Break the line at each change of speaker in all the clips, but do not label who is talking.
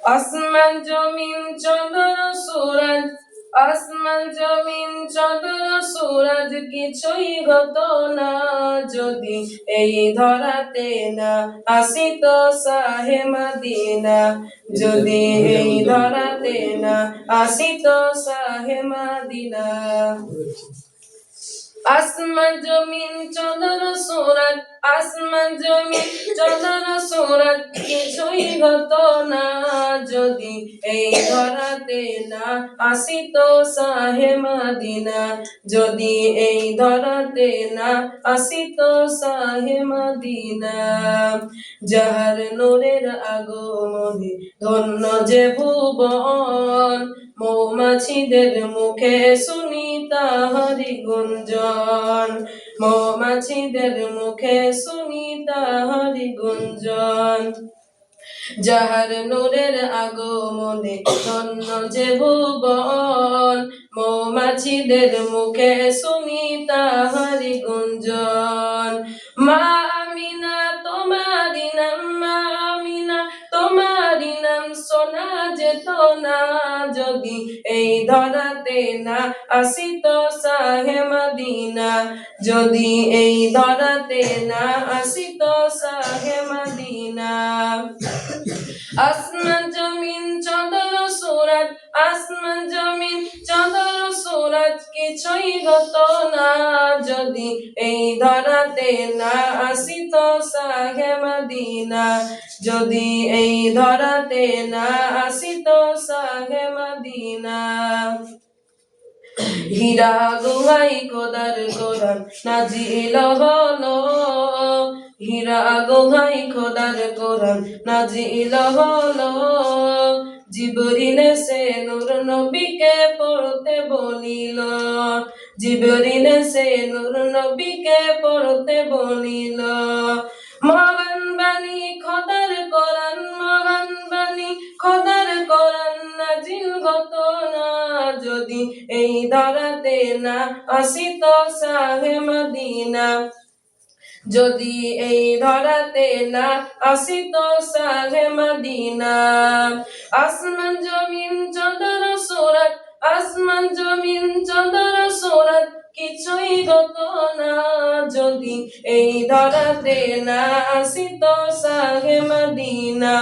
আসমান জমিন চন্দ্র সূরজ, আসমান জমিন চন্দ্র সূরজ কিছুই হতো না যদি এই ধরাতে না আসিত শাহে মদিনা, যদি এই ধরাতে না আসিত শাহে মদিনা। আসমান জমিন চন্দ্র সূরজ, আসমান জমিন চন্দ্র সূরজ কিছুই হতো না যদি এই ধরাতে না আসিত শাহে মদিনা, যদি এই ধরাতে না আসিত শাহে মদিনা। যাহার নূরের আগমনে ধন্য যে ভুবন, মৌমাছিদের মুখে শুনি তাহারি গুঞ্জন, মৌমাছিদের মুখে শুনি তাহারি গুঞ্জন। যাহার নূরের আগমনে ধন্য যে ভুবন, মৌমাছিদের মুখে শুনি তাহারি গুঞ্জন। মা আমিনা তোমারি নাম, মা আমিনা তোমারি নাম শোনা যেত না যদি এই ধরাতে না আসিত শাহে মদিনা, যদি এই ধরাতে না আসিত শাহে মদিনা। আসমান জমিন চন্দ্র সূরজ, আসমান জমিন চন্দ্র সূরজ কিছুই হতো না যদি এই ধরাতে না আসিত শাহে মদিনা, যদি এই ধরাতে না আসিত শাহে মদিনা। হীরা গুহাই খোদার কোরআন নাজিল হলো, হীরা গুহাই খোদার কোরআন নাজিল হলো। জিবরিল সে নূর নবীকে পড়তে বলিল, জিবরিল সে নূর নবীকে পড়তে বলিল। মহান বাণী খোদার কোরআন, মহান বাণী খোদার কোরআন নাজিল হতো না যদি এই ধরাতে না আসিত শাহে মদিনা, যদি এই ধরাতে না আসিত শাহে মদিনা। আসমান জমিন চন্দ্র সূরজ, আসমান জমিন চন্দ্র সূরজ কিছুই হতো না যদি এই ধরাতে না আসিত শাহে মদিনা,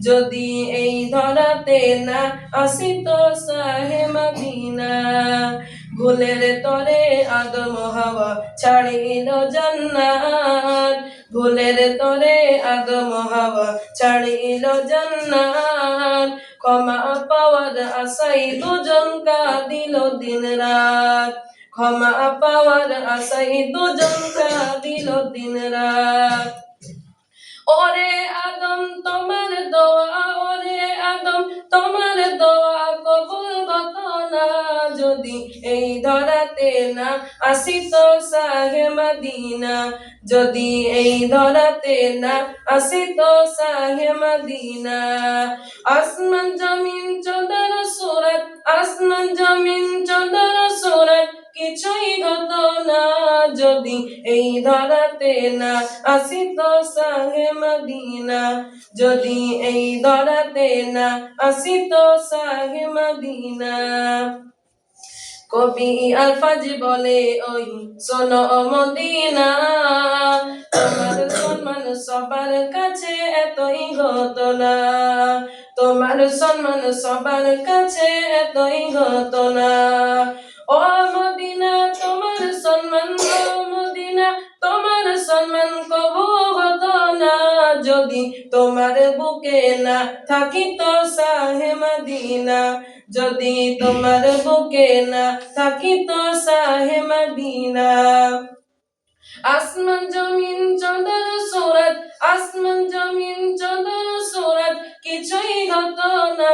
যদি এই ধরাতে না আসিত শাহে মদিনা। ভুলের তরে আদম হাওয়া ছাড়িল জান্নাত, ভুলের তরে আদম হাওয়া ছাড়িল জান্নাত। ক্ষমা পাওয়ার আশায় দুজন কাঁদিল দিন রাত, ক্ষমা পাওয়ার আশায় দুজন কাঁদিল দিন রাত। ওরে আদম তোমার দোয়া, ওরে আদম তোমার দোয়া কবুল হতো না যদি এই ধরাতে না আসিত শাহে মদিনা, যদি এই ধরাতে না আসিত শাহে মদিনা। আসমান জমিন চন্দ্র সূরজ, আসমান জমিন চন্দ্র সূরজ কিছুই হতো না যদি এই ধরাতে না আসিত শাহে মদিনা, যদি এই ধরাতে না আসিত শাহে মদিনা। কবি আলফাজ বলে ওই শোনো মদিনা, তোমার সম্মান সবার কাছে এতই হতো না, তোমার সম্মান সবার কাছে এতই হতো না। ও মদিনা তোমার সম্মান, ও মদিনা তোমার সম্মান কবু হতো না যদি তোমার বুকে না থাকিত শাহে মদিনা, যদি তোমার বুকে না থাকিত শাহে মদিনা। আসমান জমিন চন্দ্র সূরজ, আসমান জমিন চন্দ্র সূরজ কিছুই হতো না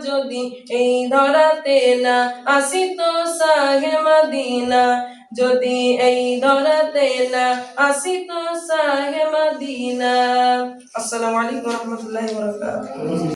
যদি এই ধরাতে না আসিত শাহে মদিনা, যদি এই ধরাতে না আসিত শাহে মদিনা। আসসালামু আলাইকুম ওয়া রাহমাতুল্লাহি ওয়া বারাকাতুহু।